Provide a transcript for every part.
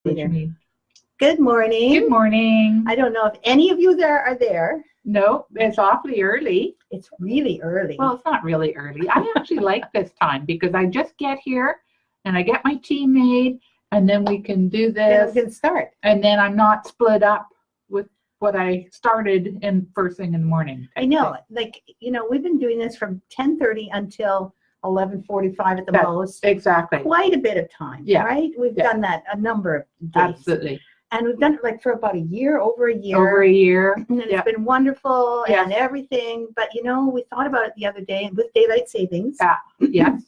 What you mean? Good morning. Good morning. I don't know if any of you there are there. No, it's awfully early. It's really early. Well, it's not really early. I actually like this time because I just get here and I get my tea made and then we can do then this. we can start. And then I'm not split up with what I started in first thing in the morning. I know. We've been doing this from 10:30 until 11:45 at the most. Exactly. Quite a bit of time, Yeah. right? We've done that a number of days. Absolutely. And we've done it for about over a year. Over a year. And it's been wonderful Yes. and everything. But, we thought about it the other day and with daylight savings Yes.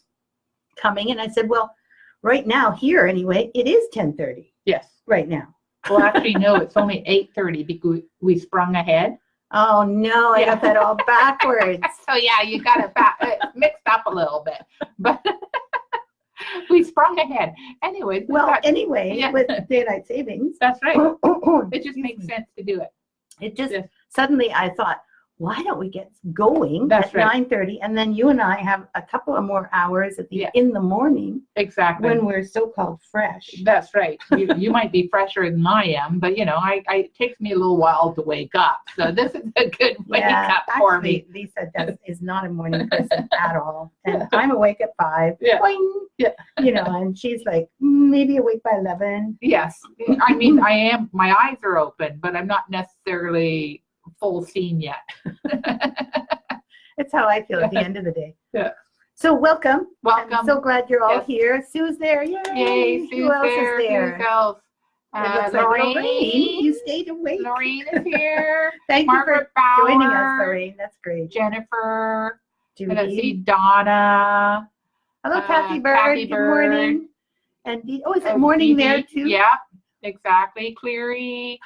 coming. And I said, well, right now here anyway, it is 10:30 Yes. right now. Well, actually, no, it's only 8:30 because we sprung ahead. Oh, no, I got that all backwards. So, yeah, you got it mixed up a little bit. But we sprung ahead. Anyway. With daylight savings. That's right. It just makes sense to do it. It just, suddenly I thought, why don't we get going at 9:30 and then you and I have a couple of more hours in the morning. Exactly. When we're so-called fresh. That's right. You might be fresher than I am, but it takes me a little while to wake up. So this is a good wake up for me. Lisa is not a morning person at all. And I'm awake at 5. Yeah. Boing, and she's like, maybe awake by 11. Yes. I mean, I am, my eyes are open, but I'm not necessarily full scene yet. It's how I feel at the end of the day. Yeah. So welcome. I'm so glad you're all Yes. here. Sue's there. Yay. Sue's Who else there. is there? Who else? It looks Lorraine. like Lorraine. You stayed awake. Lorraine is here. Thank Margaret you for joining Bauer. us, Lorraine. That's great. Jennifer. Judy. And I see Donna. Hello, Kathy Bird. Kathy Good Bird. morning. And is it morning there too? Yeah, exactly. Cleary.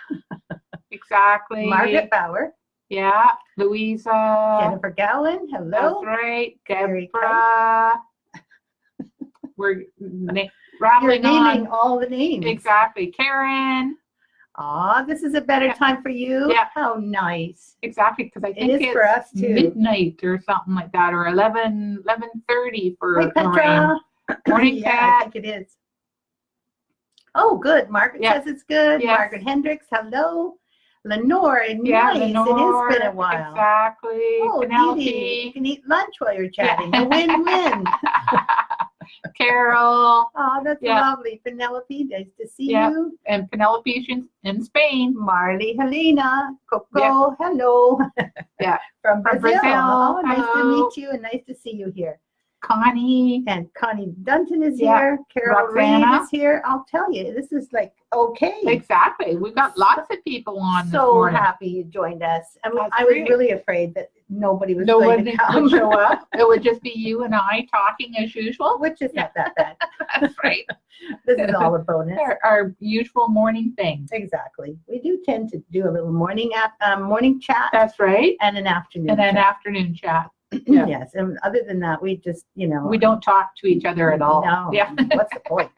Exactly. Margaret Bauer. Yeah. Louisa. Jennifer Gallen. Hello. That's right. Very Deborah. We're You're rattling naming on. all the names. Exactly. Karen. This is a better time for you. Yeah. How nice. Exactly, because I think It is it's for us too. midnight or something like that, or 11:30 for Hi, Petra. Lorraine. Morning, Yeah, I Kat. think it is. Oh, good. Margaret says it's good. Yes. Margaret Hendricks, hello. Lenore, Yeah, nice. Lenore, It has been a while. Exactly. Oh, Penelope. Edie, you can eat lunch while you're chatting. A win-win. Carol. Oh, that's lovely. Penelope, nice to see you. And Penelope's in Spain. Marley, Helena, Coco, hello. Yeah. From Brazil. Oh, nice to hello. meet you and nice to see you here. Connie. And Connie Dunton is here. Carol Reed is here. I'll tell you, this is like okay. Exactly. We've got lots of people on this So morning. happy you joined us. I was great. really afraid that nobody was going to come. Would show up. It would just be you and I talking as usual. Which is not that bad. That's right. This is all a bonus. Our usual morning thing. Exactly. We do tend to do a little morning chat. That's right. And an afternoon And chat. an afternoon chat. Yeah. Yes. And other than that, we just, we don't talk to each other at all. No. Yeah. What's the point?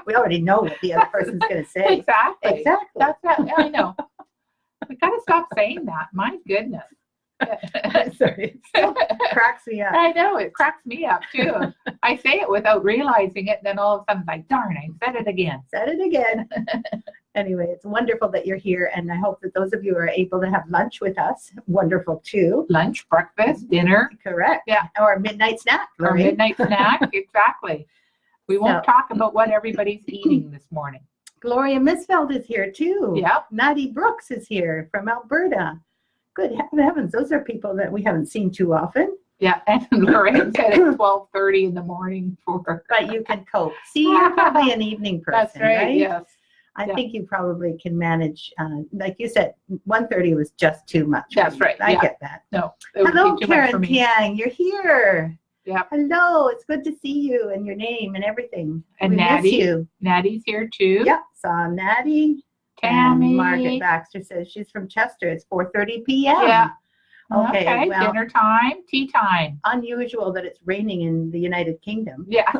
We already know what the other person's going to say. Exactly. That's I know. We got to stop saying that. My goodness. Sorry. It still cracks me up. I know. It cracks me up too. I say it without realizing it. Then all of a sudden, like, darn, I said it again. Said it again. Anyway, it's wonderful that you're here, and I hope that those of you are able to have lunch with us. Wonderful too. Lunch, breakfast, dinner. Correct. Yeah. Or midnight snack. Or Lorraine. midnight snack. Exactly. We won't talk about what everybody's eating this morning. Gloria Misfeld is here too. Yep. Maddie Brooks is here from Alberta. Good heavens, those are people that we haven't seen too often. Yeah, and Lorraine said it's 12:30 in the morning for her. But you can cope. See, you're probably an evening person, That's right? Yes. I think you probably can manage. Like you said, 1:30 was just too much. That's right. I get that. No. It would Hello, be too much for Karen me. Tiang. You're here. Yeah. Hello. It's good to see you and your name and everything. And we Natty. miss you. Natty's here too. Yep. Saw Natty. Tammy. And Margaret Baxter says she's from Chester. It's 4:30 p.m. Yeah. Okay. Well, dinner time, tea time. unusual that it's raining in the United Kingdom. Yeah.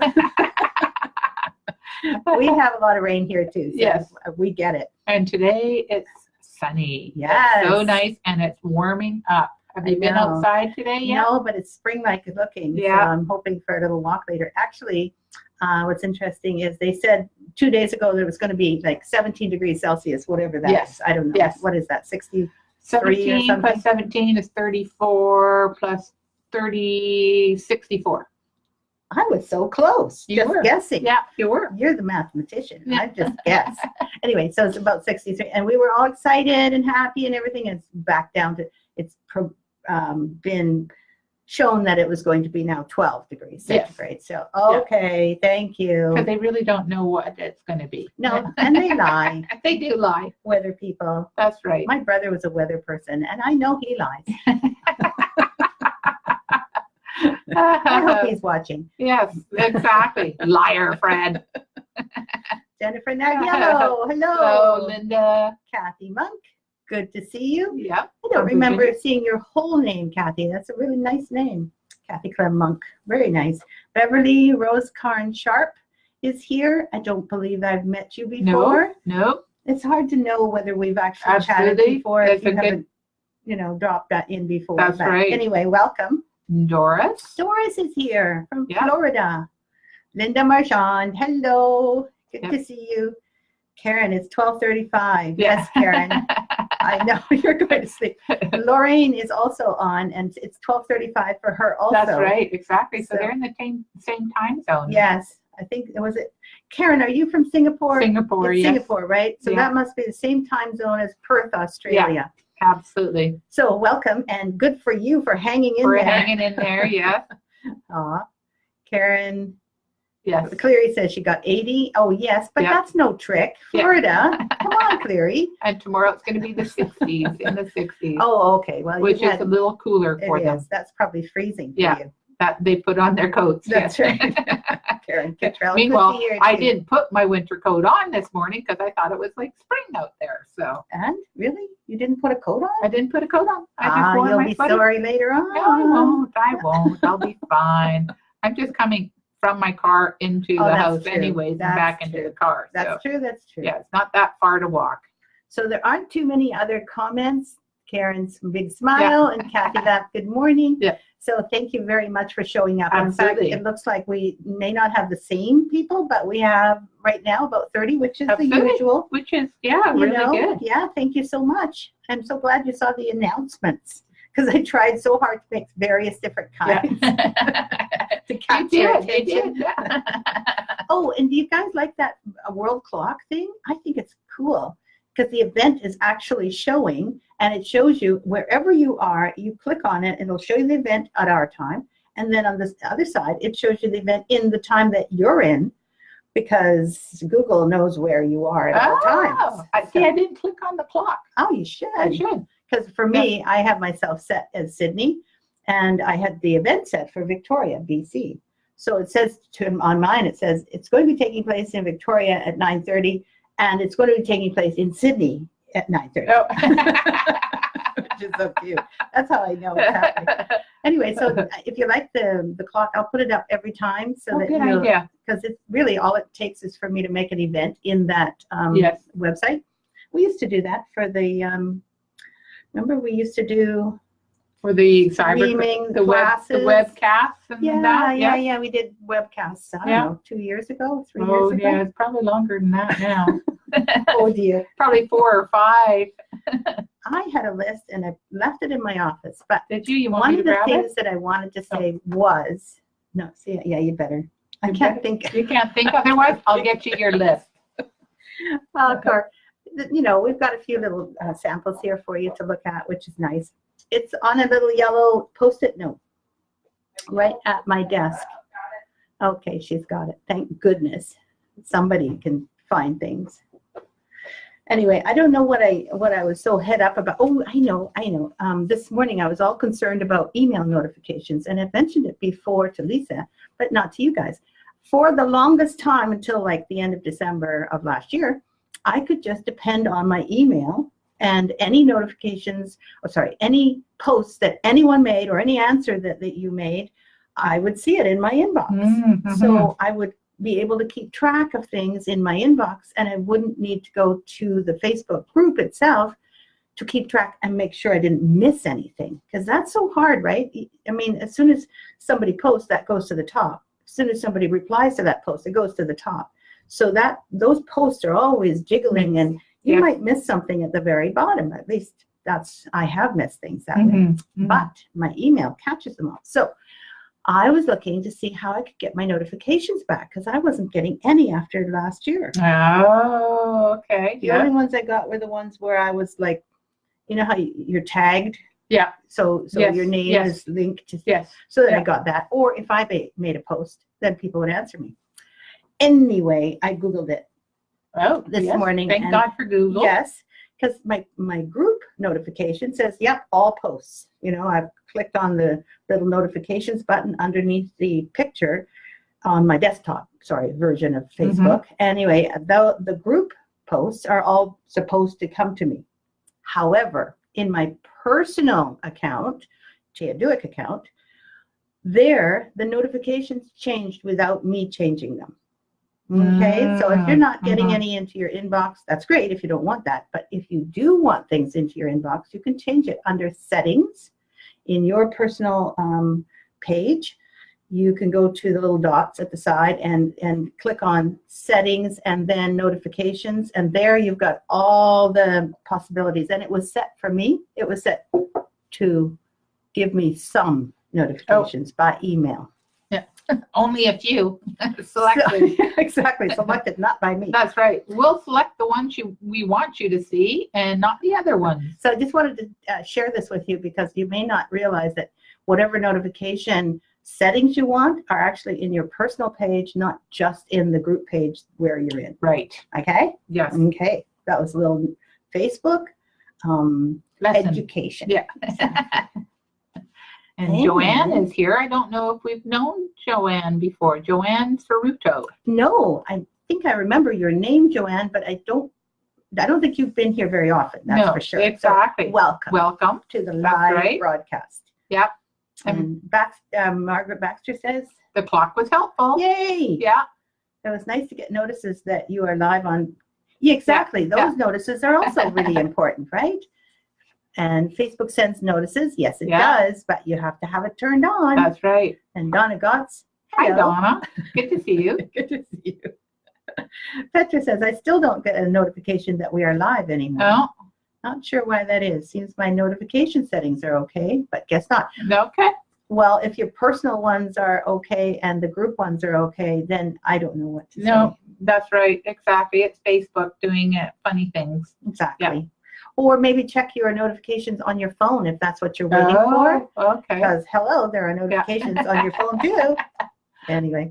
We have a lot of rain here too. So Yes. we get it. And today it's sunny. Yes. It's so nice and it's warming up. Have you been outside today yet? No, but it's spring-like looking. Yeah. So I'm hoping for a little walk later. Actually, what's interesting is they said 2 days ago there was going to be like 17 degrees Celsius, whatever that is. I don't know. Yes. What is that, 60? 17 plus 17 is 34 plus 30, 64. I was so close. You just were guessing. Yeah, you were. You're the mathematician. Yeah. I just guessed. Anyway, so it's about 63. And we were all excited and happy and everything. It's back down to, it's been shown that it was going to be now 12 degrees centigrade. So, okay, thank you. Because they really don't know what it's going to be. No, and they lie. They do lie. Weather people. That's right. My brother was a weather person, and I know he lies. I hope he's watching. Yes, exactly. Liar, Fred. Jennifer Nagyello. Hello. Hello, Linda. Kathy Monk. Good to see you. Yeah. I don't remember seeing your whole name, Kathy. That's a really nice name. Kathy Clem Monk. Very nice. Beverly Rose Karn Sharp is here. I don't believe I've met you before. No. It's hard to know whether we've actually chatted before if you haven't, dropped that in before. That's right. Anyway, welcome. Doris. Doris is here from Florida. Linda Marchand. Hello. Good to see you. Karen, it's 12:35. Yes, Karen. I know you're going to sleep. Lorraine is also on, and it's 12:35 for her also. That's right, exactly. So they're in the same time zone. Yes, I think was it. Karen, are you from Singapore? Singapore, yes. Singapore, right? So that must be the same time zone as Perth, Australia. Yeah, absolutely. So welcome, and good for you for hanging in there. For hanging in there, yeah. Aw, Karen. Yes. Cleary says she got 80. Oh, yes, but that's no trick. Florida. Come on, Cleary. And tomorrow it's going to be the 60s, in the 60s. Oh, okay. Well, which is a little cooler for them. That's probably freezing for you. That they put on their coats. That's right. Karen Kittrell. Meanwhile, I didn't put my winter coat on this morning because I thought it was like spring out there. So. And really, you didn't put a coat on? I didn't put a coat on. I just wore you'll my be sweater. Sorry later on. No, I won't. I won't. I'll be fine. I'm just coming from my car into the house anyways and back into the car. That's true. That's true. Yeah, it's not that far to walk. So there aren't too many other comments. Karen's big smile and Kathy that good morning. Yeah. So thank you very much for showing up. Absolutely. In fact, it looks like we may not have the same people, but we have right now about 30, which is the usual. Which is, really good. Yeah, thank you so much. I'm so glad you saw the announcements because I tried so hard to make various different kinds. To capture attention. Oh, and do you guys like that world clock thing? I think it's cool because the event is actually showing, and it shows you wherever you are. You click on it, and it'll show you the event at our time, and then on this other side, it shows you the event in the time that you're in, because Google knows where you are at all times. I didn't click on the clock. Oh, you should. I should. Because for me, I have myself set as Sydney, and I had the event set for Victoria, BC. So it says on mine, it says it's going to be taking place in Victoria at 9:30, and it's going to be taking place in Sydney at 9:30. Oh. Which is so cute. That's how I know it's happening. Anyway, so if you like the clock, I'll put it up every time so that good idea. Because it's really all it takes is for me to make an event in that website. We used to do that for the. Remember, we used to do. For the streaming classes. The webcasts and that? Yeah, we did webcasts, I don't know, 2 years ago, 3 years ago. Oh, yeah, it's probably longer than that now. Oh, dear. Probably 4 or 5. I had a list, and I left it in my office. But did you? One of the things that I wanted to say was, no, see, yeah, you better. I can't think. You can't think otherwise? I'll get you your list. Of course. We've got a few little samples here for you to look at, which is nice. It's on a little yellow Post-it note right at my desk. Okay, she's got it. Thank goodness. Somebody can find things. Anyway, I don't know what I was so head up about. Oh, I know. This morning I was all concerned about email notifications, and I've mentioned it before to Lisa, but not to you guys. For the longest time, until like the end of December of last year, I could just depend on my email, and any notifications, any posts that anyone made or any answer that you made, I would see it in my inbox. Mm-hmm. So I would be able to keep track of things in my inbox, and I wouldn't need to go to the Facebook group itself to keep track and make sure I didn't miss anything, because that's so hard, right? I mean, as soon as somebody posts, that goes to the top. as soon as somebody replies to that post, it goes to the top. So that those posts are always jiggling, and you might miss something at the very bottom. At least I have missed things that way. But my email catches them all. So I was looking to see how I could get my notifications back, because I wasn't getting any after last year. Oh, okay. The only ones I got were the ones where I was like, you know how you're tagged? Yeah. So your name is linked to. Yes. So then I got that. Or if I made a post, then people would answer me. Anyway, I Googled it. Oh, this morning. Thank God for Google. Yes, because my group notification says, yep, all posts. You know, I've clicked on the little notifications button underneath the picture on my desktop, version of Facebook. Anyway, the group posts are all supposed to come to me. However, in my personal account, Thea Dewick account, the notifications changed without me changing them. Okay, so if you're not getting any into your inbox, that's great if you don't want that. But if you do want things into your inbox, you can change it under settings in your personal page. You can go to the little dots at the side and click on settings and then notifications. And there you've got all the possibilities. And it was set for me. It was set to give me some notifications by email. Yeah, only a few selected. Exactly, selected, not by me. That's right. We'll select the ones we want you to see and not the other ones. So I just wanted to share this with you, because you may not realize that whatever notification settings you want are actually in your personal page, not just in the group page where you're in. Right. Okay? Yes. Okay. That was a little Facebook education. Yeah. And Joanne is here. I don't know if we've known Joanne before. Joanne Cerruto. No, I think I remember your name, Joanne, but I don't think you've been here very often. That's for sure. Exactly. So welcome to the live broadcast. Yep. And Margaret Baxter says, the clock was helpful. Yay! Yeah. It was nice to get notices that you are live on. Yeah, exactly. Those notices are also really important, right? And Facebook sends notices. Yes, it does, but you have to have it turned on. That's right. And Donna Gotts. Hi, Donna. Good to see you. Good to see you. Petra says, I still don't get a notification that we are live anymore. No. Not sure why that is. Seems my notification settings are okay, but guess not. Okay. Well, if your personal ones are okay and the group ones are okay, then I don't know what to say. No, that's right. Exactly. It's Facebook doing funny things. Exactly. Yeah. Or maybe check your notifications on your phone if that's what you're waiting for. Okay. Because hello, there are notifications on your phone too. Anyway,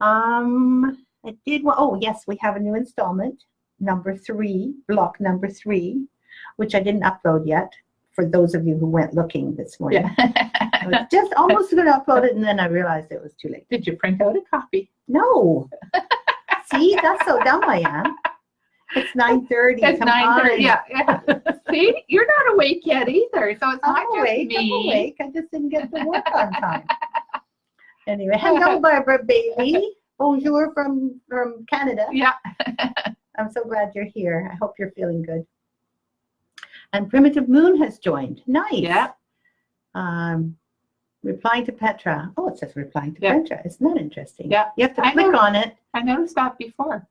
I did. Oh yes, we have a new installment, number 3, block number 3, which I didn't upload yet. For those of you who went looking this morning, I was just almost going to upload it, and then I realized it was too late. Did you print out a copy? No. See, that's so dumb I am. It's 9:30. It's 9:30. Yeah. See, you're not awake yet either, so it's not just me. I'm awake. I just didn't get to work on time. Anyway, hello, Barbara Bailey. Bonjour from Canada. Yeah. I'm so glad you're here. I hope you're feeling good. And Primitive Moon has joined. Nice. Yeah. Replying to Petra. Oh, it says replying to Petra. Isn't that interesting? Yeah. You have to click on it. I noticed that before.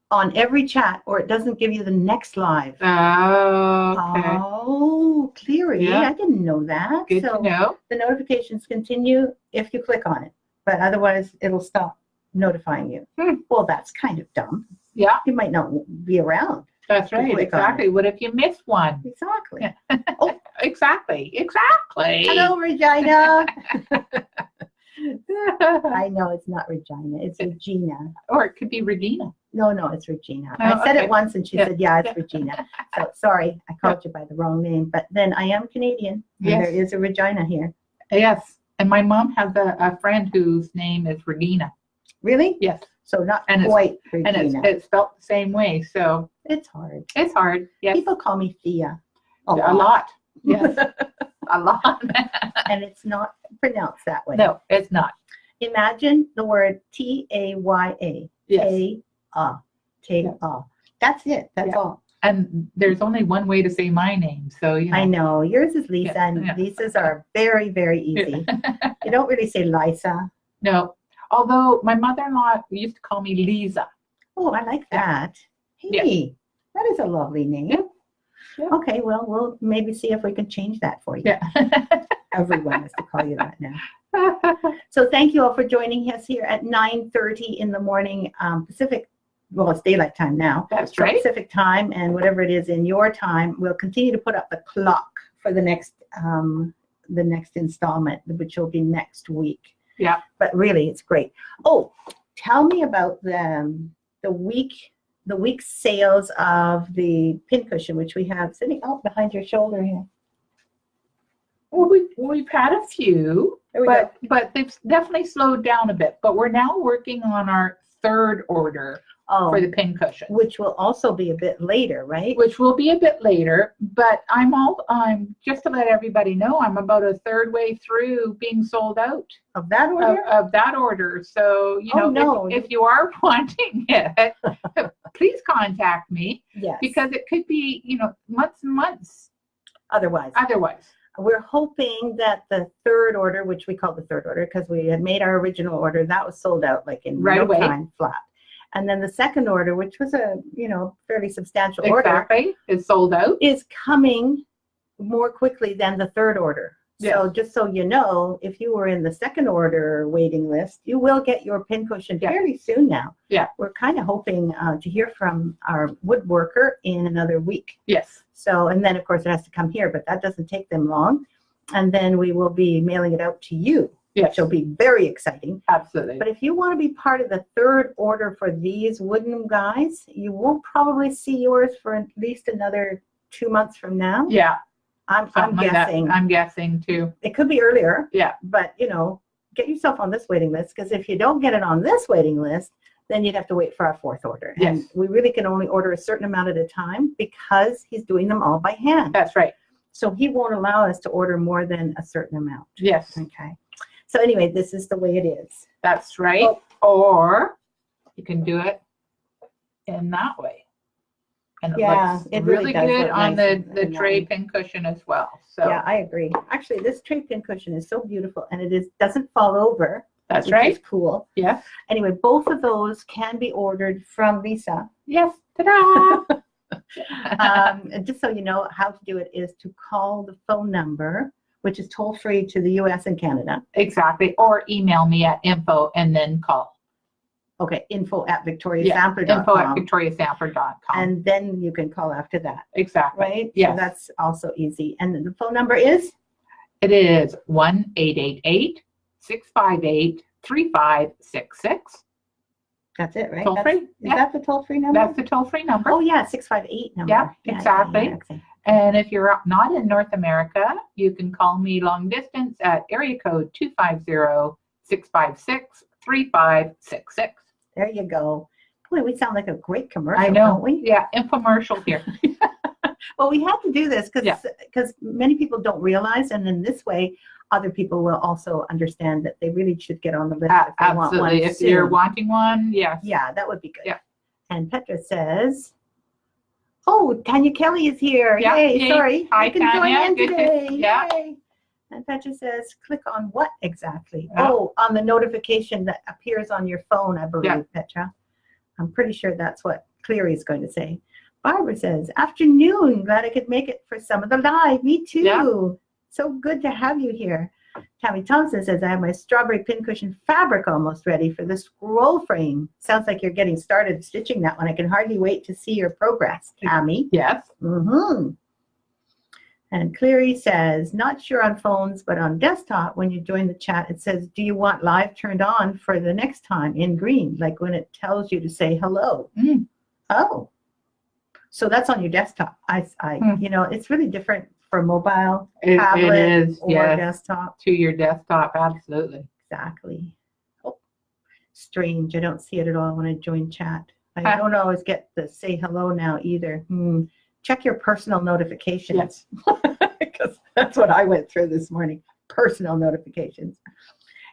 On every chat, or it doesn't give you the next live. Oh, okay. Oh, clearly. Yeah. I didn't know that. Good to know. The notifications continue if you click on it, but otherwise it'll stop notifying you. Well, that's kind of dumb. Yeah. You might not be around. That's right. Exactly. What if you miss one? Exactly. Yeah. Oh, exactly. Hello, Regina. I know it's not Regina. It's Regina. Or it could be Regina. No, it's Regina. Oh, I said it once and she said, yeah, it's Regina. So sorry, I called you by the wrong name. But then I am Canadian. And there is a Regina here. Yes. And my mom has a friend whose name is Regina. Really? Yes. So not quite Regina. And it's spelled the same way. So it's hard. It's hard. Yes. People call me Thea. A lot. Yes. A lot. And it's not pronounced that way. No, it's not. Imagine the word T-A-Y-A. Yes. Thea. That's it. That's all. And there's only one way to say my name. So, you know. I know. Yours is Lisa, and Lisa's are very, very easy. You don't really say Lisa. No. Although my mother-in-law used to call me Lisa. Oh, I like that. Hey, that is a lovely name. Yeah. Yeah. Okay, well, we'll maybe see if we can change that for you. Yeah. Everyone has to call you that now. So thank you all for joining us here at 9:30 in the morning Pacific. Well, it's daylight time now. That's So right. Pacific time, and whatever it is in your time, we'll continue to put up the clock for the next installment, which will be next week. Yeah. But really, it's great. Oh, tell me about the week sales of the pincushion, which we have sitting out behind your shoulder here. Well, we've had a few, but they've definitely slowed down a bit. But we're now working on our third order for the pincushion, which will also be a bit later, right? Which will be a bit later. But I'm just to let everybody know, I'm about a third way through being sold out of that order. Of that order. So if you are wanting it, please contact me. Yes. Because it could be months and months. Otherwise. We're hoping that the third order, which we call the third order because we had made our original order, that was sold out like in no time flat. And then the second order, which was a fairly substantial order, is sold out. Is coming more quickly than the third order. Yes. So just so you know, if you were in the second order waiting list, you will get your pincushion fairly soon now. Yeah. We're kind of hoping to hear from our woodworker in another week. Yes. So, and then of course it has to come here, but that doesn't take them long. And then we will be mailing it out to you. Yes. Which will be very exciting. Absolutely. But if you want to be part of the third order for these wooden guys, you won't probably see yours for at least another 2 months from now. Yeah. I'm guessing. I'm guessing too. It could be earlier. Yeah. But, get yourself on this waiting list, because if you don't get it on this waiting list, then you'd have to wait for our fourth order. Yes. And we really can only order a certain amount at a time because he's doing them all by hand. That's right. So he won't allow us to order more than a certain amount. Yes. Okay. So anyway, this is the way it is. That's right. Or you can do it in that way. And it looks really good on the tray pincushion as well. So yeah, I agree. Actually, this tray pincushion is so beautiful, and it doesn't fall over. That's which right. is cool. Yeah. Anyway, both of those can be ordered from Lisa. Yes. Ta-da! Just so you know, how to do it is to call the phone number, which is toll free to the U.S. and Canada. Exactly. Or email me at info and then call. Okay, info@victoriasampler.com. Info@victoriasampler.com. And then you can call after that. Exactly. Right? Yes. So that's also easy. And the phone number is? It is 1-888-658-3566. That's it, right? Toll free. Is that the toll-free number? That's the toll-free number. Oh, yeah, 658 number. Yeah, exactly. Okay. And if you're not in North America, you can call me long distance at area code 250-656-3566. There you go. Boy, we sound like a great commercial, I know. don't we? Yeah, infomercial here. Well, we had to do this because many people don't realize, and in this way, other people will also understand that they really should get on the list if they want one. Absolutely. If you're wanting one, yes. Yeah, that would be good. Yeah. And Petra says, oh, Tanya Kelly is here. Yeah. Yay, sorry. Hi, you can Tanya. join in Good today. yeah. Yay. And Petra says, click on what exactly? Oh. On the notification that appears on your phone, I believe, Petra. I'm pretty sure that's what Cleary is going to say. Barbara says, afternoon. Glad I could make it for some of the live. Me too. Yeah. So good to have you here. Tammy Thompson says, I have my strawberry pincushion fabric almost ready for the scroll frame. Sounds like you're getting started stitching that one. I can hardly wait to see your progress, Tammy. Yes. Mm-hmm. And Cleary says, not sure on phones, but on desktop, when you join the chat, it says, do you want live turned on for the next time in green, like when it tells you to say hello? Mm. Oh. So that's on your desktop. It's really different for mobile, tablet, it is, or desktop. To your desktop, absolutely. Exactly. Oh, strange. I don't see it at all when I join chat. I don't always get the say hello now either. Check your personal notifications. Yes. Because that's what I went through this morning. Personal notifications.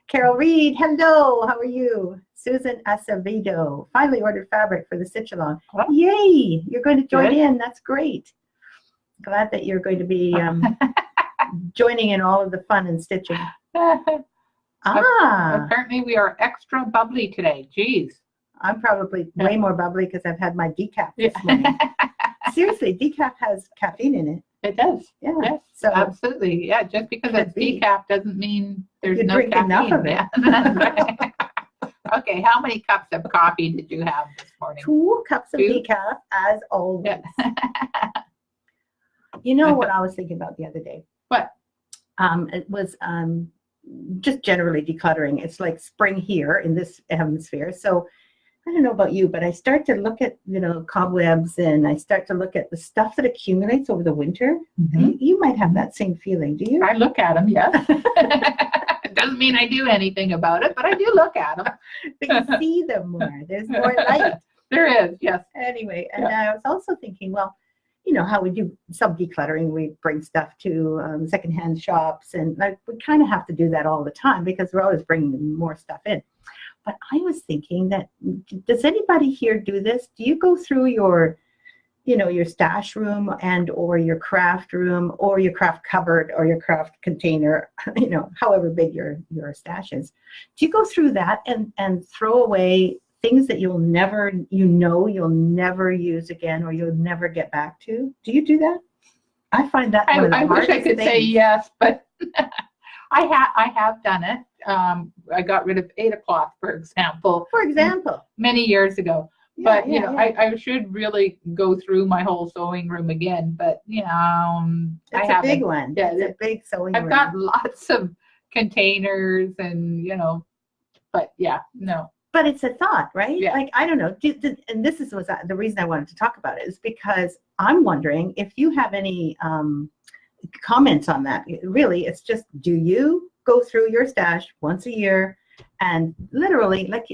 Carol Reed, hello. How are you? Susan Acevedo, finally ordered fabric for the stitch-along. Oh. Yay! You're going to join in. That's great. Glad that you're going to be joining in all of the fun and stitching. Apparently we are extra bubbly today. Jeez. I'm probably way more bubbly because I've had my decaf this morning. Seriously, decaf has caffeine in it. It does. Yeah. Yes, So absolutely. Yeah, just because it's decaf doesn't mean there's no drink caffeine. enough of it. Yeah, that's right. Okay, how many cups of coffee did you have this morning? 2 cups of decaf, as always. Yeah. You know what I was thinking about the other day? What? It was just generally decluttering. It's like spring here in this hemisphere. So I don't know about you, but I start to look at, cobwebs, and I start to look at the stuff that accumulates over the winter. Mm-hmm. You might have that same feeling, do you? I look at them, yes. It doesn't mean I do anything about it, but I do look at them. But you see them more. There's more light. There is, yes. Anyway, and I was also thinking, well, you know how we do some decluttering. We bring stuff to secondhand shops, and we kind of have to do that all the time because we're always bringing more stuff in. But I was thinking that, does anybody here do this? Do you go through your stash room and or your craft room or your craft cupboard or your craft container, however big your stash is? Do you go through that and throw away things that you'll never use again or you'll never get back to? Do you do that? I find that one of the I wish I could say yes, but I have done it. I got rid of Ada cloth, for example, many years ago. But I should really go through my whole sewing room again. But it's a big one. Yeah, it's a big sewing room. I've got lots of containers, and but yeah, no. But it's a thought, right? Yeah. Like, I don't know. And this was the reason I wanted to talk about it, is because I'm wondering if you have any comments on that. Really, it's just, do you go through your stash once a year and literally, like,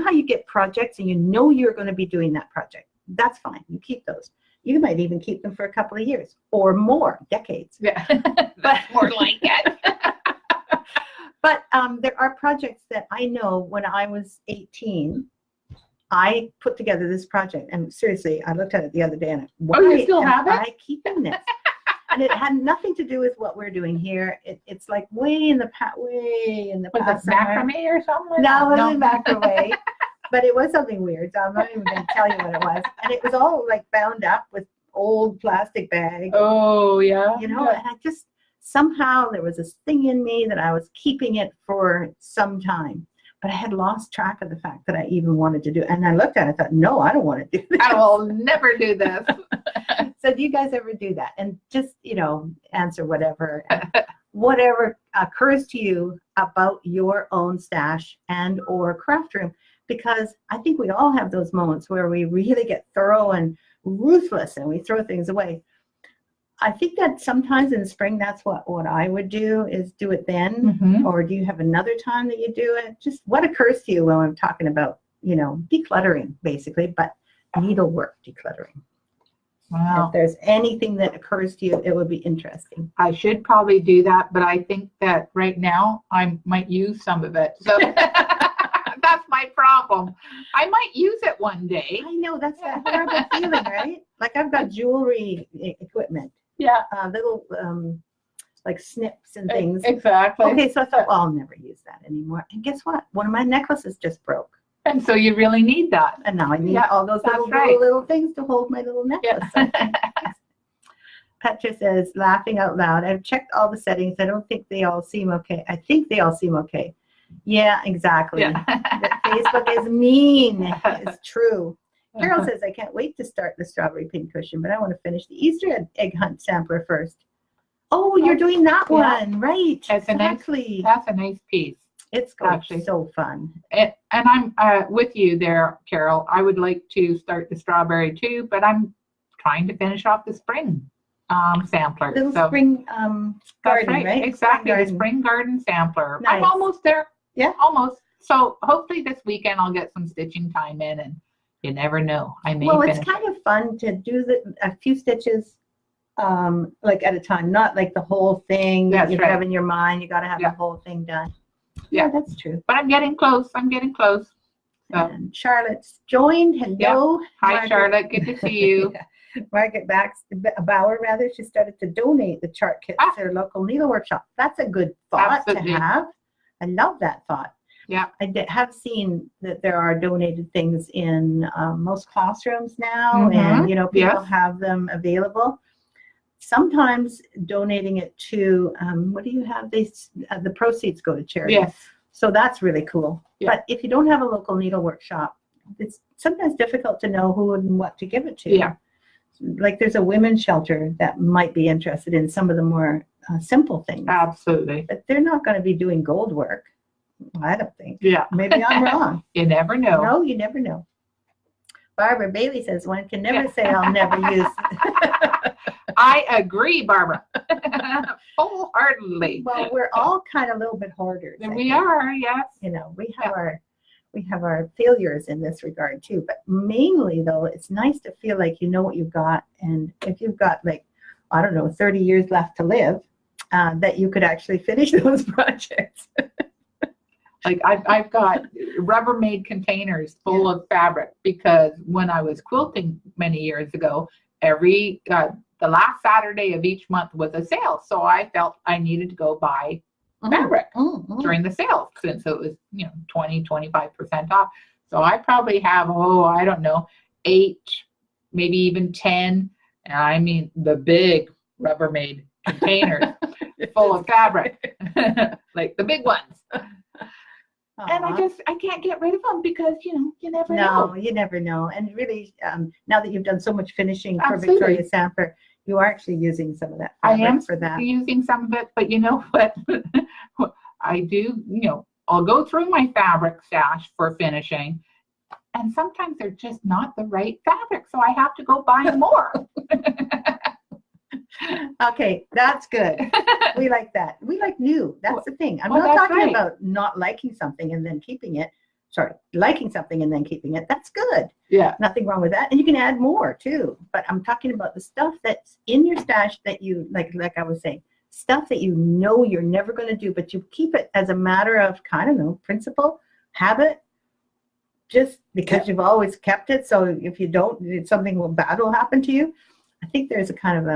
how you get projects and you're going to be doing that project? That's fine. You keep those. You might even keep them for a couple of years or more, decades. Yeah, that's more like it. But there are projects that I know when I was 18, I put together this project. And seriously, I looked at it the other day and why you still have it? I keeping this? And it had nothing to do with what we're doing here. It's like way in the past. Was it macrame or something? No, it wasn't macrame. But it was something weird. So I'm not even going to tell you what it was. And it was all like bound up with old plastic bags. Oh, yeah. And I just, somehow there was this thing in me that I was keeping it for some time. But I had lost track of the fact that I even wanted to do it. And I looked at it and thought, no, I don't want to do this. I will never do this. So do you guys ever do that? And just, answer whatever occurs to you about your own stash and or craft room. Because I think we all have those moments where we really get thorough and ruthless and we throw things away. I think that sometimes in the spring, that's what I would do, is do it then. Mm-hmm. Or do you have another time that you do it? Just what occurs to you when I'm talking about, decluttering, basically, but needlework decluttering. Wow. If there's anything that occurs to you, it would be interesting. I should probably do that, but I think that right now I might use some of it. So that's my problem. I might use it one day. I know, that's that horrible feeling, right? Like I've got jewelry equipment. Yeah. Little like snips and things. Exactly. Okay, so I thought, well, I'll never use that anymore. And guess what? One of my necklaces just broke. And so you really need that. And now I need all those little things to hold my little necklace. Yeah. Petra says, laughing out loud, I've checked all the settings. I don't think they all seem okay. I think they all seem okay. Yeah, exactly. Yeah. Facebook is mean. It's true. Carol says, I can't wait to start the strawberry pincushion, but I want to finish the Easter egg hunt sampler first. Oh, you're doing that one. Right. Exactly. That's a nice piece. It's actually so fun. And I'm with you there, Carol. I would like to start the strawberry too, but I'm trying to finish off the spring sampler. Little spring garden, right? Exactly, the spring garden sampler. Nice. I'm almost there. Yeah. Almost. So hopefully this weekend I'll get some stitching time in, and you never know. I may finish. It's kind of fun to do a few stitches like at a time, not like the whole thing that you have in your mind. You got to have the whole thing done. Yeah, that's true. But I'm getting close. So. And Charlotte's joined. Hello. Yeah. Hi, Margaret. Charlotte. Good to see you. Margaret Bauer, she started to donate the chart kits to their local needle workshop. That's a good thought to have. I love that thought. Yeah. Have seen that there are donated things in most classrooms now, and people have them available. Sometimes donating it to what do you have? The proceeds go to charity. Yes. So that's really cool. Yeah. But if you don't have a local needlework shop, it's sometimes difficult to know who and what to give it to. Yeah. Like there's a women's shelter that might be interested in some of the more simple things. Absolutely. But they're not going to be doing gold work. I don't think. Yeah. Maybe I'm wrong. You never know. No, you never know. Barbara Bailey says one can never say I'll never use. I agree, Barbara. Wholeheartedly. Well, we're all kind of a little bit hoarders. We are, yes. We have our failures in this regard too. But mainly though, it's nice to feel like you know what you've got, and if you've got 30 years left to live, that you could actually finish those projects. Like I've got Rubbermaid containers full of fabric, because when I was quilting many years ago, the last Saturday of each month was a sale. So I felt I needed to go buy fabric during the sale, since it was 20-25% off. So I probably have I don't know, 8, maybe even 10, and I mean the big Rubbermaid containers full of fabric, like the big ones. And I can't get rid of them, because you never know. No, you never know. And really, now that you've done so much finishing for Absolutely. Victoria Sampler, you are actually using some of that fabric for that. Using some of it, but you know what? I do, I'll go through my fabric stash for finishing, and sometimes they're just not the right fabric, so I have to go buy more. Okay, that's good. We like that. We like new. That's the thing. I'm not talking right. about not liking something and then keeping it. Sorry, liking something and then keeping it. That's good. Yeah. Nothing wrong with that. And you can add more too. But I'm talking about the stuff that's in your stash that you, like I was saying, stuff that you know you're never going to do, but you keep it as a matter of, I don't know, principle, habit, just because you've always kept it. So if you don't, something bad will happen to you. I think there's a kind of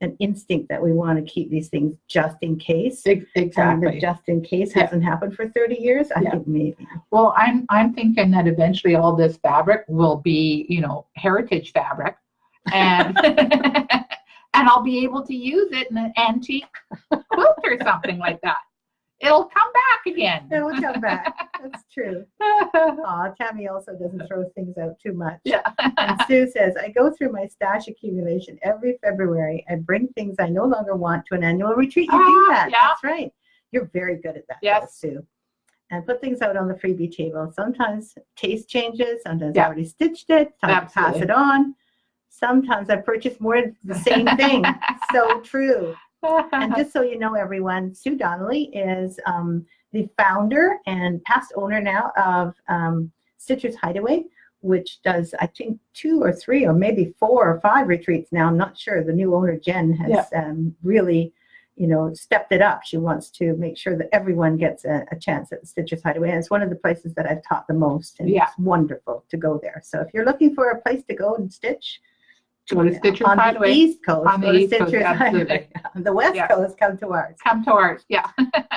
an instinct that we want to keep these things just in case. Exactly. And the just in case hasn't happened for 30 years. I think maybe. Well, I'm thinking that eventually all this fabric will be, heritage fabric, and and I'll be able to use it in an antique quilt or something like that. It'll come back again. It will come back. That's true. Tammy also doesn't throw things out too much. Yeah. And Sue says, I go through my stash accumulation every February. I bring things I no longer want to an annual retreat. You do that. Yeah. That's right. You're very good at that, though, Sue. And put things out on the freebie table. Sometimes taste changes. Sometimes I already stitched it. Time to pass it on. Sometimes I purchase more of the same thing. So true. And just so you know, everyone, Sue Donnelly is the founder and past owner now of Stitcher's Hideaway, which does, I think, 2 or 3 or maybe 4 or 5 retreats now. I'm not sure. The new owner, Jen, has really, stepped it up. She wants to make sure that everyone gets a chance at the Stitcher's Hideaway. And it's one of the places that I've taught the most. And it's wonderful to go there. So if you're looking for a place to go and stitch, go to Stitcher's on Hideaway. The East Coast, on the East Coast, absolutely. On the West Coast, come to ours. Come to ours, yeah.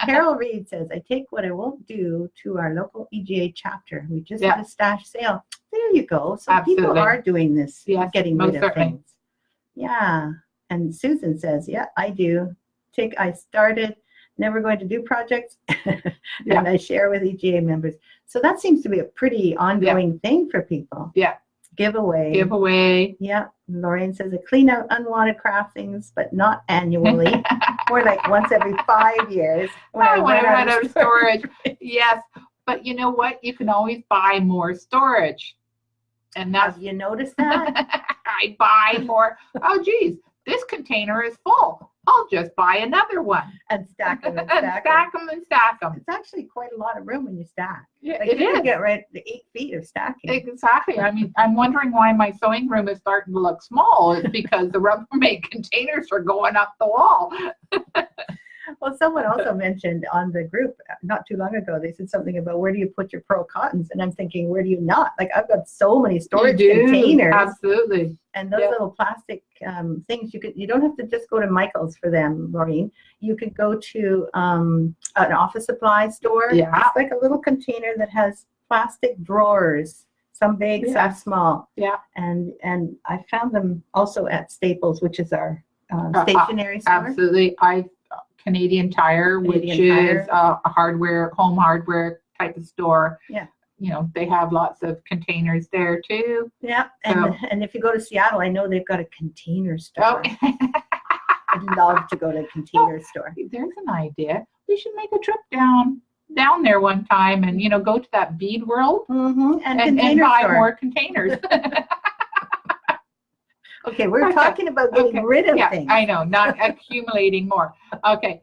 Carol Reed says, I take what I won't do to our local EGA chapter. We just had a stash sale. There you go. So people are doing this, getting rid of things. Yeah. And Susan says, I do. I started never going to do projects, and I share with EGA members. So that seems to be a pretty ongoing thing for people. Yeah. Giveaway. Yeah. Lorraine says, I clean out unwanted craft things, but not annually. More like once every 5 years. When I run out of storage. Yes. But you know what? You can always buy more storage. And that's, have you noticed that? I buy more. Oh, geez, this container is full. I'll just buy another one. And stack them and stack them. It's actually quite a lot of room when you stack. Yeah, like it you is. Can get right to 8 feet of stacking. Exactly. I mean, I'm wondering why my sewing room is starting to look small. It's because the Rubbermaid containers are going up the wall. Well, someone also mentioned on the group not too long ago, they said something about where do you put your pearl cottons? And I'm thinking, where do you not? Like, I've got so many storage containers. Absolutely. And those little plastic things, you don't have to just go to Michael's for them, Maureen. You could go to an office supply store. Yeah. It's like a little container that has plastic drawers, some big, some small. Yeah. And I found them also at Staples, which is our stationery store. Absolutely. Canadian Tire, which is a home hardware type of store. Yeah. You know, they have lots of containers there too. Yeah. And if you go to Seattle, I know they've got a container store. Oh. I'd love to go to a container store. There's an idea. We should make a trip down there one time and, you know, go to that bead world and buy more containers. Okay, we're talking about getting rid of things. I know, not accumulating more. Okay.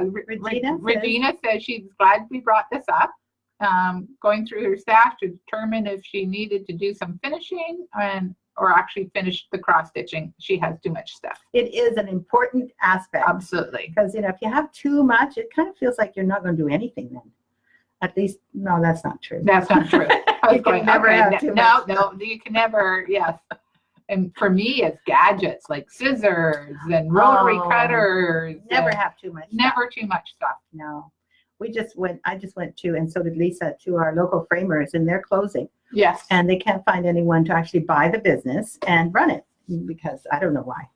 Regina says she's glad we brought this up. Going through her stash to determine if she needed to do some finishing or actually finish the cross stitching. She has too much stuff. It is an important aspect. Absolutely. Because, you know, if you have too much, it kind of feels like you're not going to do anything then. At least, no, that's not true. That's not true. You can never have too much. No, you can never, yes. And for me, it's gadgets like scissors and rotary cutters. Never have too much. Never too much stuff. No. I just went to, and so did Lisa, to our local framers, and they're closing. Yes. And they can't find anyone to actually buy the business and run it because I don't know why.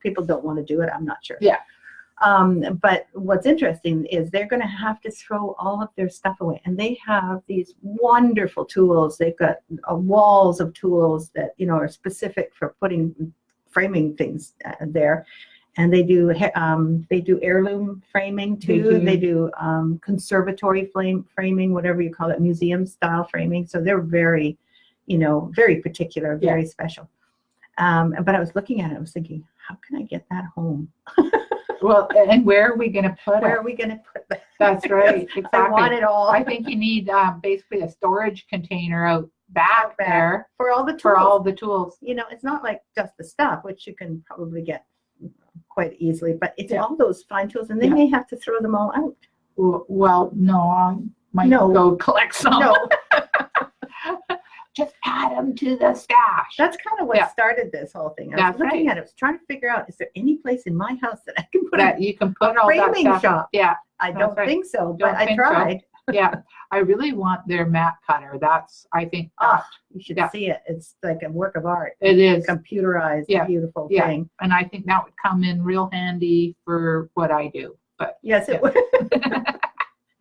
People don't want to do it. I'm not sure. Yeah. But what's interesting is they're going to have to throw all of their stuff away. And they have these wonderful tools. They've got walls of tools that, you know, are specific for framing things there. And they do heirloom framing too. Mm-hmm. They do conservatory framing, whatever you call it, museum style framing. So they're very, you know, very particular, very special. But I was looking at it, I was thinking, how can I get that home? Well, and where are we going to put it? Where are we going to put it? That's right. Exactly. I want it all. I think you need basically a storage container out back there for all the tools. For all the tools. You know, it's not like just the stuff, which you can probably get quite easily, but it's all those fine tools, and they may have to throw them all out. Well, no, I might go collect some. No. Just add them to the stash. That's kind of what started this whole thing. I was looking at it, I was trying to figure out, is there any place in my house that I can put you can put all framing that stuff? shop? Yeah. I don't think so, but I tried. So. Yeah. I really want their mat cutter. I think you should see it. It's like a work of art. It is. Computerized, beautiful thing. And I think that would come in real handy for what I do. But yes, it would.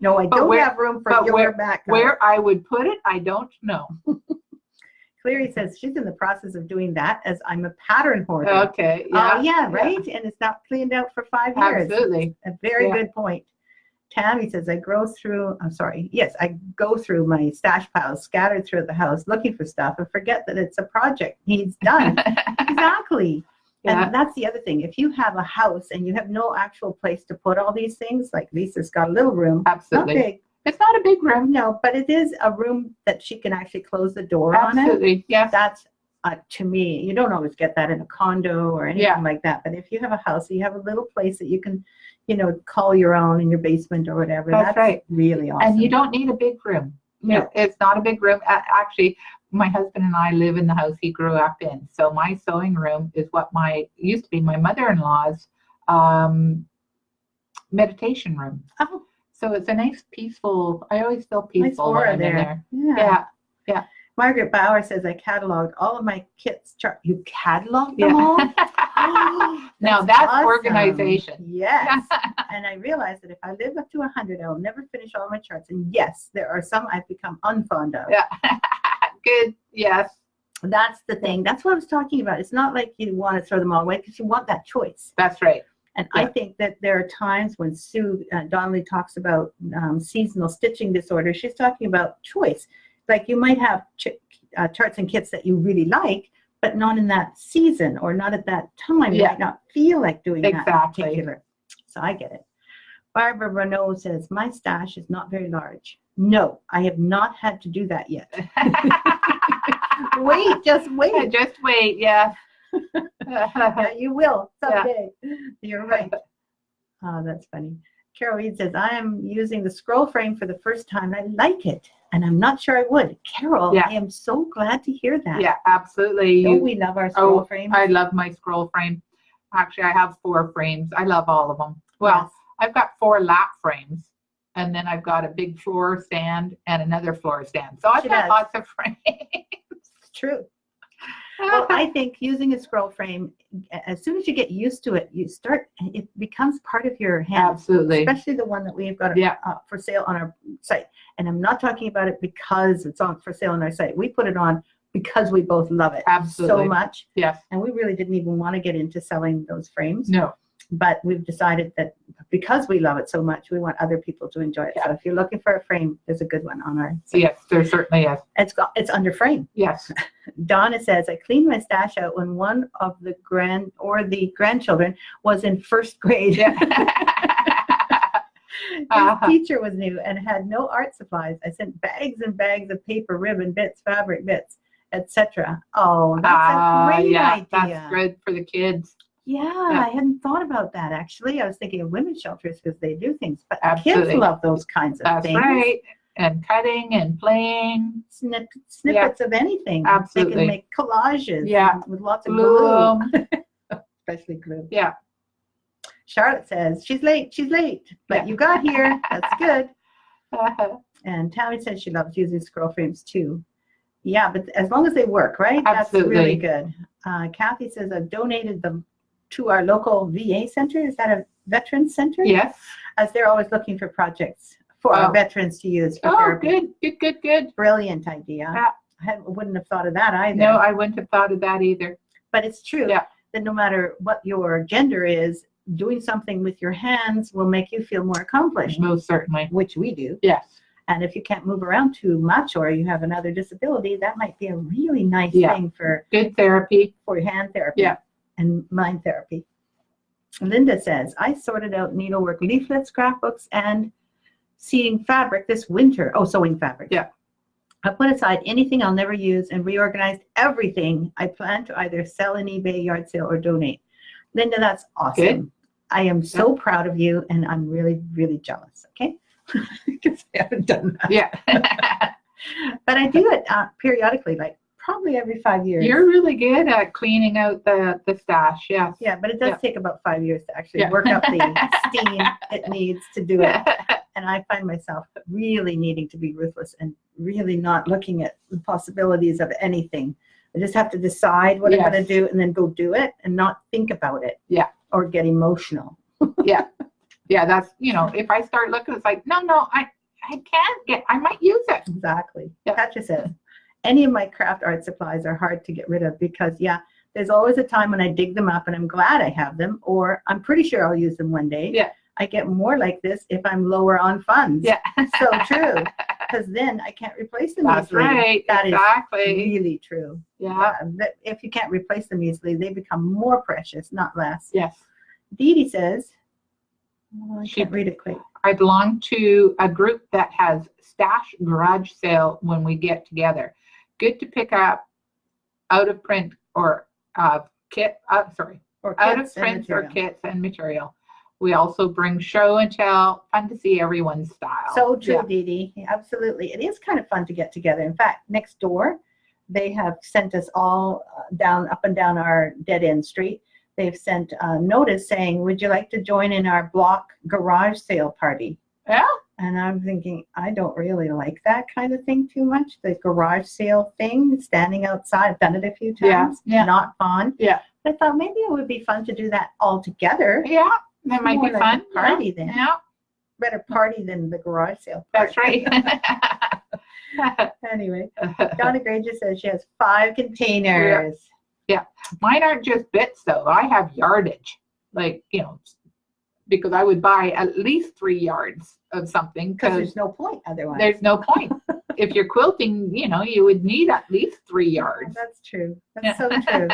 No, I don't have room for your mat cutter. Where I would put it, I don't know. Clary says she's in the process of doing that as I'm a pattern hoarder. Okay. Yeah. Right? And it's not cleaned out for 5 years. Absolutely. A very good point. Tammy says, I go through my stash piles scattered throughout the house looking for stuff and forget that it's a project needs done. Exactly. Yeah. And that's the other thing. If you have a house and you have no actual place to put all these things, like Lisa's got a little room. Absolutely. Not big. It's not a big room. No, but it is a room that she can actually close the door on it. Absolutely, yes. That's, to me, you don't always get that in a condo or anything like that. But if you have a house, you have a little place that you can, you know, call your own in your basement or whatever. That's right. Really awesome. And you don't need a big room. No. It's not a big room. Actually, my husband and I live in the house he grew up in. So my sewing room is what used to be my mother-in-law's meditation room. Oh. So it's a nice, peaceful, I always feel peaceful when I'm in there. Yeah. Margaret Bauer says, I cataloged all of my kits. You cataloged them all? Now that's awesome. Organization. Yes. And I realized that if I live up to 100, I will never finish all my charts. And yes, there are some I've become unfond of. Yeah. Good. Yes. That's the thing. That's what I was talking about. It's not like you want to throw them all away because you want that choice. That's right. And I think that there are times when Sue Donnelly talks about seasonal stitching disorder, she's talking about choice. Like you might have charts and kits that you really like, but not in that season or not at that time. You might not feel like doing that in particular. So I get it. Barbara Renault says, my stash is not very large. No, I have not had to do that yet. Just wait. Just wait, yeah. Yeah, you will someday. You're right. Oh, that's funny. Carol Reed says, I am using the scroll frame for the first time. I like it, and I'm not sure I would. Carol, Yeah. I am so glad to hear that. Yeah, absolutely. Don't we love our scroll frame? I love my scroll frame. Actually, I have 4 frames. I love all of them. Well, Yes. I've got 4 lap frames, and then I've got a big floor stand and another floor stand. So I've got lots of frames. It's true. Well, I think using a scroll frame, as soon as you get used to it, it becomes part of your hand. Absolutely. Especially the one that we've got for sale on our site. And I'm not talking about it because it's on for sale on our site. We put it on because we both love it so much. Yes. And we really didn't even want to get into selling those frames. No. But we've decided that because we love it so much, we want other people to enjoy it. Yeah. So if you're looking for a frame, there's a good one on our site. Yes, there certainly is. It's under frame. Yes. Donna says, I cleaned my stash out when one of the grandchildren was in first grade. Yeah. His teacher was new and had no art supplies. I sent bags and bags of paper, ribbon bits, fabric bits, etc. Oh, that's a great idea. That's good for the kids. Yeah, I hadn't thought about that, actually. I was thinking of women's shelters because they do things, but Absolutely. kids love those kinds of things. That's right. And cutting and playing. Snippets of anything. Absolutely. They can make collages with lots of glue. Especially glue. Yeah. Charlotte says, she's late, but you got here. That's good. And Tammy says she loves using scroll frames too. Yeah, but as long as they work, right? Absolutely. That's really good. Kathy says, I've donated them to our local VA center. Is that a veterans center? Yes. As they're always looking for projects for our veterans to use for therapy. Good. Brilliant idea. I wouldn't have thought of that either. No, I wouldn't have thought of that either. But it's true that no matter what your gender is, doing something with your hands will make you feel more accomplished. Most certainly. Which we do. Yes. And if you can't move around too much or you have another disability, that might be a really nice thing for good therapy. For hand therapy and mind therapy. Linda says, I sorted out needlework leaflets, scrapbooks, and sewing fabric this winter. Oh, sewing fabric. Yeah. I put aside anything I'll never use and reorganized everything I plan to either sell in eBay, yard sale, or donate. Linda, that's awesome. Good. I am so proud of you, and I'm really, really jealous. Okay? Because I haven't done that. Yeah. But I do it periodically, like probably every 5 years. You're really good at cleaning out the stash, yes. Yeah, but it does take about 5 years to actually work up the steam it needs to do it. And I find myself really needing to be ruthless and really not looking at the possibilities of anything. I just have to decide what I'm going to do and then go do it and not think about it. Yeah. Or get emotional. Yeah. Yeah, that's, if I start looking, it's like, no, I might use it. Exactly. Yeah. Katja says, any of my craft art supplies are hard to get rid of because, there's always a time when I dig them up and I'm glad I have them, or I'm pretty sure I'll use them one day. Yeah. I get more like this if I'm lower on funds. Yeah. So true. Because then I can't replace them That's easily. right. That exactly. is really true. Yeah. If you can't replace them easily, they become more precious, not less. Yes. Dee Dee says, I can't read it quick. I belong to a group that has stash garage sale when we get together. Good to pick up out of print or out of print or kits and material. We also bring show and tell, fun to see everyone's style. So true, Dee Dee. Absolutely. It is kind of fun to get together. In fact, next door, they have sent us all up and down our dead-end street. They've sent a notice saying, would you like to join in our block garage sale party? Yeah. And I'm thinking, I don't really like that kind of thing too much. The garage sale thing, standing outside. I've done it a few times. Yeah. Not fun. Yeah. But I thought maybe it would be fun to do that all together. Yeah. That might be like fun. A party then. Yeah. Better party than the garage sale party. That's right. Anyway, Donna Granger says she has 5 containers. Yeah. Mine aren't just bits though. I have yardage. Like, because I would buy at least 3 yards of something. Because there's no point otherwise. There's no point. If you're quilting, you would need at least 3 yards. That's true. That's so true.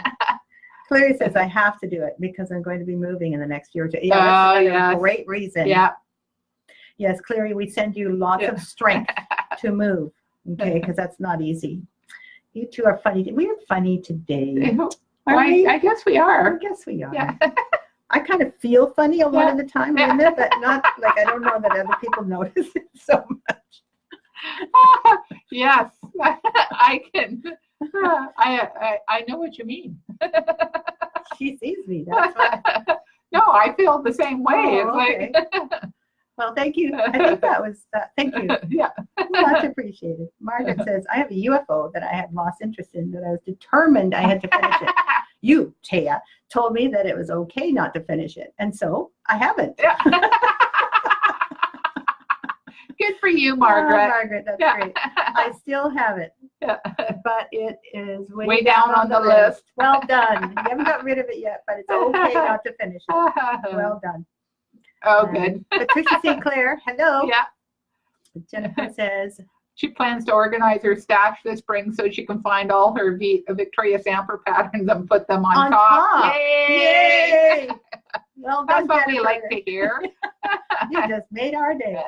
Clary says, I have to do it because I'm going to be moving in the next year or two. Yeah, that's a great reason. Yeah. Yes, Clary, we send you lots of strength to move, okay, because that's not easy. You two are funny. We are funny today. I guess we are. I guess we are. Yeah. I kind of feel funny a lot of the time, Linda, but not like I don't know that other people notice it so much. Yes, I can. I know what you mean. She sees me. That's why. No, I feel the same way. Oh, It's like, well, thank you. I think that was, thank you. yeah. Much appreciated. Margaret says, I have a UFO that I had lost interest in, that I was determined I had to finish it. You, Thea, told me that it was okay not to finish it. And so I haven't. Yeah. Good for you, Margaret. Oh, Margaret, that's great. I still have it. Yeah. But it is way down on the list. Well done. You haven't got rid of it yet, but it's okay not to finish it. Well done. Oh, good. Patricia St. Clair, hello. Yeah. Jennifer says, she plans to organize her stash this spring so she can find all her Victoria Samper patterns and put them on top. Yay! Yay! Well done, That's what we Jennifer. like to hear. You just made our day.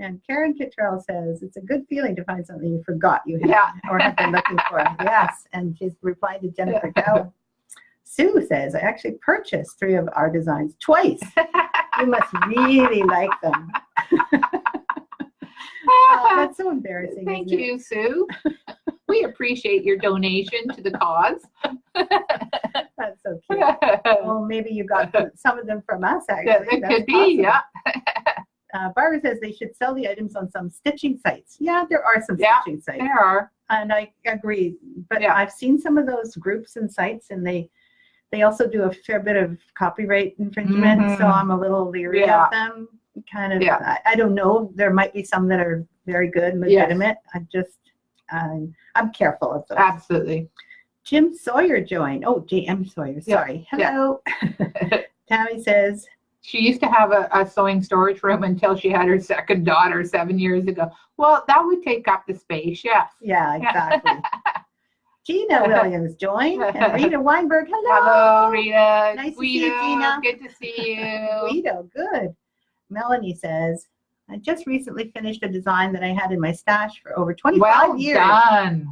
And Karen Kittrell says, it's a good feeling to find something you forgot you had or have been looking for. Yes, and she's replied to Jennifer Cowan. Sue says, I actually purchased 3 of our designs twice. You must really like them. That's so embarrassing. Thank you, Sue. We appreciate your donation to the cause. That's so cute. Well, maybe you got some of them from us, actually. It could be, yeah. Barbara says they should sell the items on some stitching sites. Yeah, there are some stitching sites. There are. And I agree. But I've seen some of those groups and sites, and they also do a fair bit of copyright infringement. So I'm a little leery of them. Kind of, I don't know. There might be some that are very good and legitimate. I'm careful of those. Absolutely. Jim Sawyer joined. Oh, J.M. Sawyer. Sorry. Hello. Tammy says, she used to have a sewing storage room until she had her second daughter 7 years ago. Well, that would take up the space, yes. Yeah, exactly. Gina Williams joined. And Rita Weinberg, hello. Hello, Rita. Nice to see you, Gina. Good to see you. Guido, good. Melanie says, I just recently finished a design that I had in my stash for over 25 years. Well done.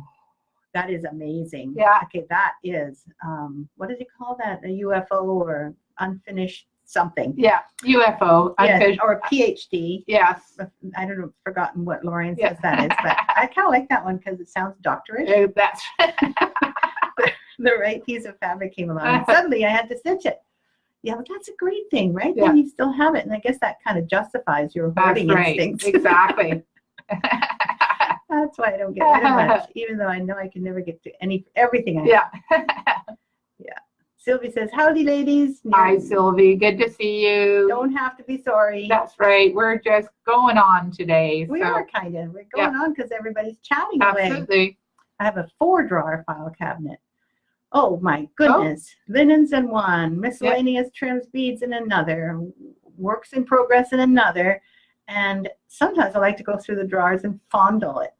That is amazing. Yeah. Okay, that is, what did you call that? A UFO or unfinished something? Yeah, UFO. Yes, or a PhD. Yes. I don't know, forgotten what Lorian says that is, but I kind of like that one because it sounds doctorish. That's the right piece of fabric came along, and suddenly I had to stitch it. Yeah, but that's a great thing, right? Yeah. Then you still have it, and I guess that kind of justifies your hoarding instincts. Exactly. That's why I don't get rid of much, even though I know I can never get to everything I have. Yeah. Sylvie says, howdy, ladies. Hi, Sylvie. Good to see you. Don't have to be sorry. That's right. We're just going on today. We are kind of. We're going on because everybody's chatting away. Absolutely. I have a 4-drawer file cabinet. Oh, my goodness. Linens in one, miscellaneous trims, beads in another, works in progress in another. And sometimes I like to go through the drawers and fondle it.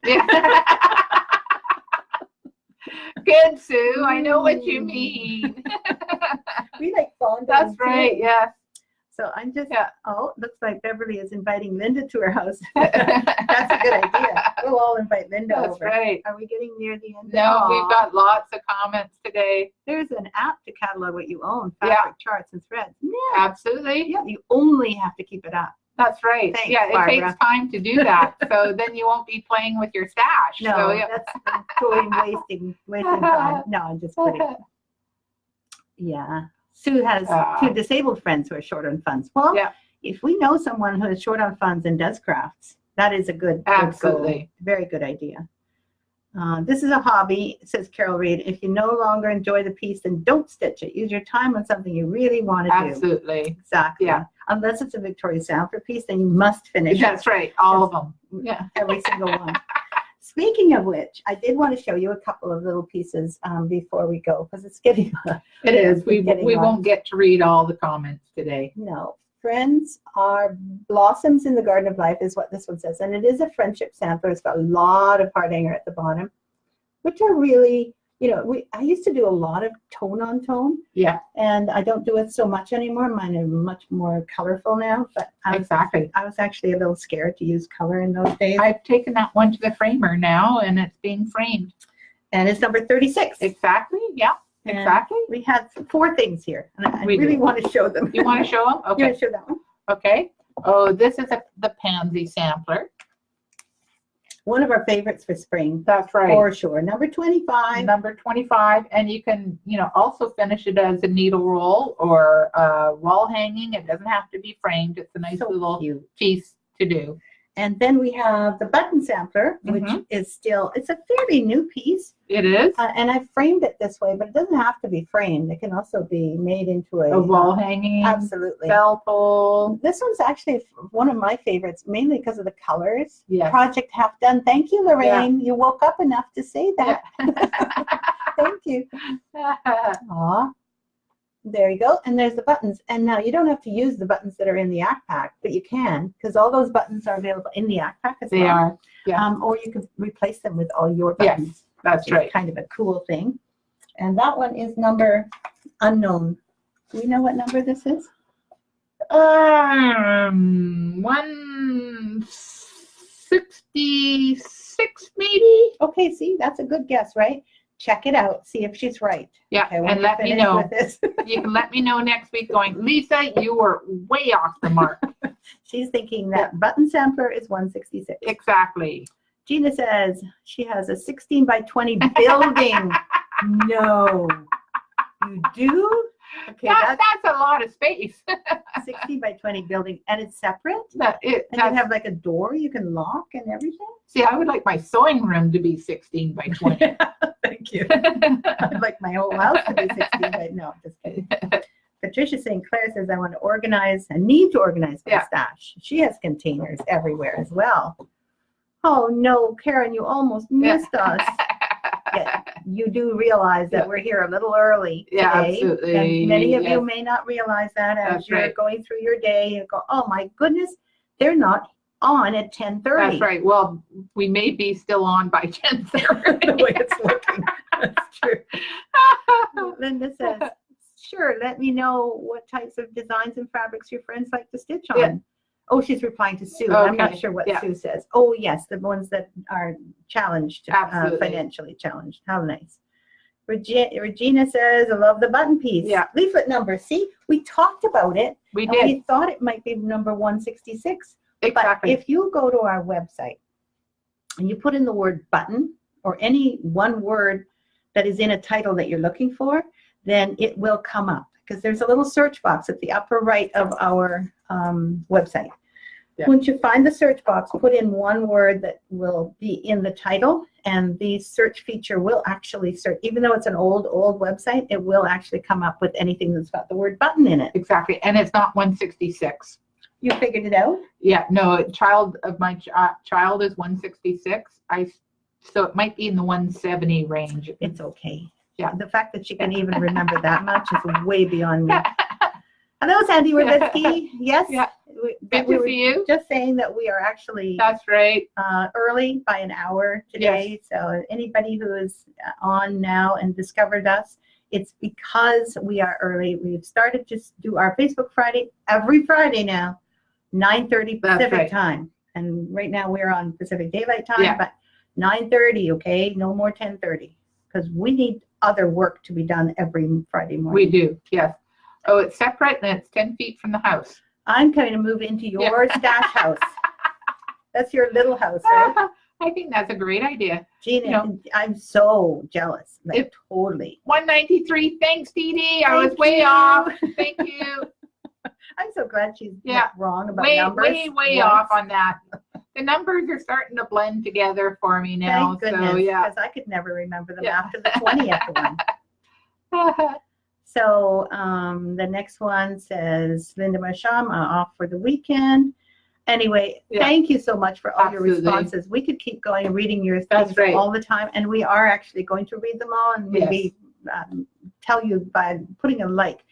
Good, Sue. I know what you mean. We like fondling. That's right, yes. So I'm just, oh, looks like Beverly is inviting Linda to her house. That's a good idea. We'll all invite Linda over. That's right. Are we getting near the end? No, we've got lots of comments today. There's an app to catalog what you own, fabric charts and threads. Yeah. Absolutely. Yeah, you only have to keep it up. That's right. Thanks, it Barbara. takes time to do that. So then you won't be playing with your stash. No, so, that's totally wasting time. No, I'm just kidding. Yeah. Sue has 2 disabled friends who are short on funds. Well, if we know someone who is short on funds and does crafts, that is a good goal. Very good idea. This is a hobby, says Carol Reed. If you no longer enjoy the piece, then don't stitch it. Use your time on something you really want to do. Absolutely. Exactly. Yeah. Unless it's a Victoria Samper piece, then you must finish it. That's right. All of them. Yeah. Every single one. Speaking of which, I did want to show you a couple of little pieces before we go, because it's getting It is. We won't get to read all the comments today. No. Friends are blossoms in the garden of life is what this one says. And it is a friendship sampler. It's got a lot of part hanger at the bottom, which are really, I used to do a lot of tone on tone. Yeah. And I don't do it so much anymore. Mine are much more colorful now. But I was actually a little scared to use color in those days. I've taken that one to the framer now, and it's being framed. And it's number 36. Exactly. Yeah. And Exactly. we had 4 things here, and I We really do. want to show them. You want to show them? You want Okay. to show that one? Okay. Oh, this is the pansy sampler. One of our favorites for spring, That's right. for sure. Number 25. Number 25, and you can, also finish it as a needle roll or wall hanging. It doesn't have to be framed. It's a nice So little cute. piece to do. And then we have the button sampler, which Mhm. is still, it's a fairly new piece. It is And I framed it this way, but it doesn't have to be framed. It can also be made into a wall hanging, Absolutely. bell pull. This one's actually one of my favorites, mainly because of the colors. Yes. Project half done. Thank you, Lorraine. You woke up enough to say that. Thank you. Aw. There you go. And there's the buttons. And now you don't have to use the buttons that are in the Act Pack, but you can, because all those buttons are available in the Act Pack as They well. are. Yeah. Or you could replace them with all your Yes, buttons. that's Which is right. kind of a cool thing. And that one is number unknown. Do we know what number this is? 166 maybe. Okay, see, that's a good guess, right? Check it out. See if she's right. Yeah, Okay, when and we let me finish know. with this. You can let me know next week going, Lisa, you were way off the mark. She's thinking that button sampler is 166. Exactly. Gina says she has a 16 by 20 building. No. You do? Okay, That's a lot of space. 16 by 20 building, and it's separate? And you That's- have like a door you can lock and everything? see, I would like my sewing room to be 16 by 20. Thank you. I'd like my whole house to be 16 by, no, just kidding. Patricia's saying, Claire says, I want to organize, I need to organize my stash. She has containers everywhere as well. Oh no, Karen, you almost missed us. Yeah, you do realize that we're here a little early today. Yeah, absolutely. And many of you Yes. may not realize that as That's you're right. going through your day. You go, oh my goodness, they're not on at 10:30. That's right. Well, we may be still on by 10:30. The way it's looking. That's true. Linda says, sure, let me know what types of designs and fabrics your friends like to stitch on. Yeah. Oh, she's replying to Sue. I'm not Okay. sure what Yeah. Sue says. Oh, yes, the ones that are challenged, Absolutely. financially challenged. How nice. Regina says, I love the button piece. Yeah. Leaflet number. See, we talked about it. We and did. we thought it might be number 166. Exactly. But if you go to our website and you put in the word button or any one word that is in a title that you're looking for, then it will come up because there's a little search box at the upper right of our website. Yeah. Once you find the search box, put in one word that will be in the title, and the search feature will actually search. Even though it's an old website, it will actually come up with anything that's got the word button in it. Exactly. And it's not 166. You figured it out? Yeah, no, child of my child is 166. So it might be in the 170 range. It's okay. Yeah. The fact that you can even remember that much is way beyond me. Hello, Sandy Rubitsky. Yes. Yeah. Good we to were see you. just saying that we are actually That's right. early by an hour today. So anybody who is on now and discovered us, it's because we are early. We've started to do our Facebook Friday every Friday now, 9:30 That's Pacific right. time. And right now we're on Pacific Daylight Time, Yeah. but 9:30, okay? No more 10:30 because we need other work to be done every Friday morning. We do. Yes. Oh, it's separate and it's 10 feet from the house. I'm going to move into your stash house. That's your little house, right? I think that's a great idea. Gina, You know. I'm so jealous. Like, It- totally. 193. Thanks, Dee Dee. I was Thank way you. off. Thank you. I'm so glad she's Yeah. not wrong about way, numbers. way once. off on that. The numbers are starting to blend together for me now. Thank goodness, So yeah. because I could never remember them Yeah. after the 20th one. So the next one says, Linda Marsham, off for the weekend. Anyway, Yeah. thank you so much for all Absolutely. your responses. We could keep going and reading your That's things right. all the time, and we are actually going to read them all and maybe tell you by putting a like.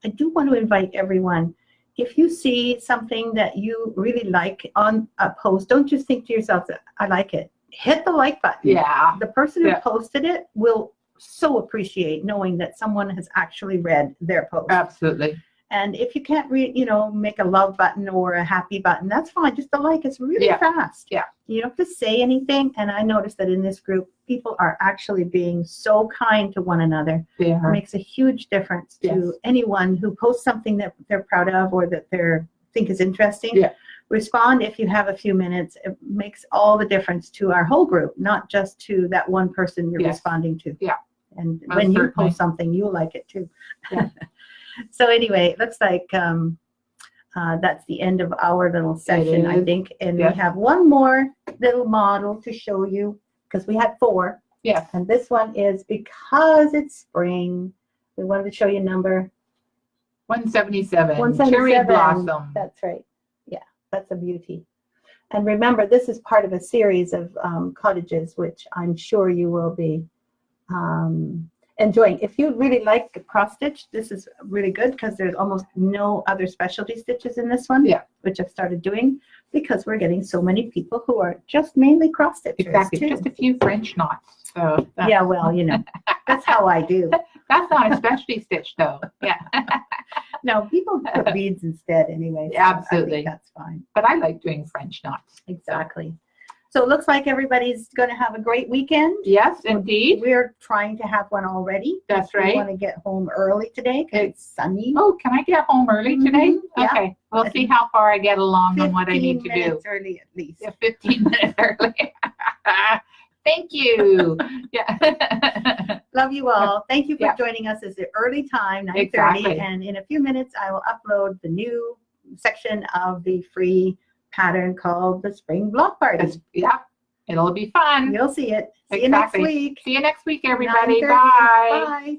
I do want to invite everyone, if you see something that you really like on a post, don't just think to yourself, I like it. Hit the like button. Yeah. The person who Yeah. posted it will so appreciate knowing that someone has actually read their post. Absolutely. And if you can't make a love button or a happy button, that's fine. Just a like is really fast. Yeah. You don't have to say anything. And I noticed that in this group, people are actually being so kind to one another. It makes a huge difference to anyone who posts something that they're proud of or that they think is interesting. Yeah. Respond if you have a few minutes. It makes all the difference to our whole group, not just to that one person you're responding to. Yeah. And when you post something, you'll like it too. Yeah. So anyway, it looks like that's the end of our little session, I think. And we have one more little model to show you because we had 4. Yeah. And this one is because it's spring. We wanted to show you number 177. 177. Cherry blossom. That's right. Yeah, that's a beauty. And remember, this is part of a series of cottages, which I'm sure you will be enjoying. If you really like the cross stitch, this is really good because there's almost no other specialty stitches in this one, which I've started doing because we're getting so many people who are just mainly cross stitchers. Exactly, too. just a few French knots. So yeah, well, that's how I do. That's not a specialty stitch, though. Yeah. No, people put beads instead anyway. So Absolutely. I think that's fine. But I like doing French knots. Exactly. So it looks like everybody's going to have a great weekend. Yes, indeed. We're trying to have one already. That's right. We want to get home early today because it's sunny. Oh, can I get home early today? Yeah. Okay. We'll see how far I get along on what I need to 15 do. minutes early at least. Yeah, 15 minutes early. Thank you. Yeah. Love you all. Thank you for joining us. It's the early time, 9:30. Exactly. And in a few minutes, I will upload the new section of the free pattern called the Spring Block Party. Yeah. It'll be fun. You'll see it. See you next week. See you next week, everybody. 9:30. Bye. Bye.